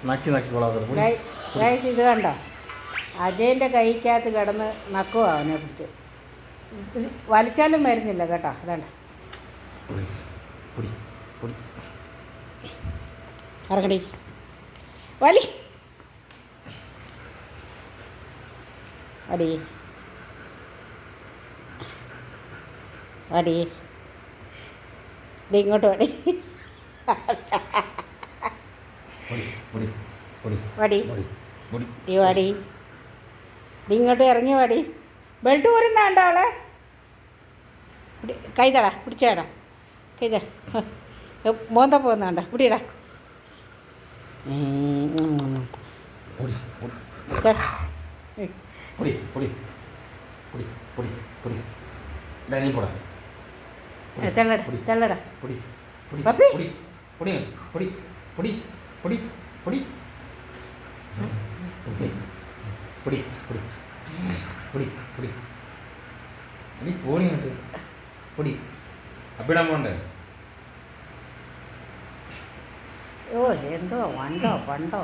നക്കി നക്കിക്കോളാം. ഗൈസ് ഇത് കണ്ടോ, അജയൻ്റെ കൈക്കകത്ത് കിടന്ന് നക്കുവാ അവനെ പിടിച്ച്. വലിച്ചാലും വരുന്നില്ല കേട്ടോ. അതണ്ട ഇറങ്ങടി, വലി അടി അടി ഇങ്ങോട്ട് വടി വടി വാടി ഇങ്ങോട്ട് ഇറങ്ങി വാടി. ബെൽറ്റ് പോരുന്നാണ്ട അവളെ. കൈതടാ, പിടിച്ചേടാ, കൈത മോന്ത പോകുന്നാണ്ട, പിടിയടാ. ചെല്ലടാ പപ്പി. അപ്പിടാൻ പോണ്ടേ? ഓ എന്തോ വണ്ടോ പണ്ടോ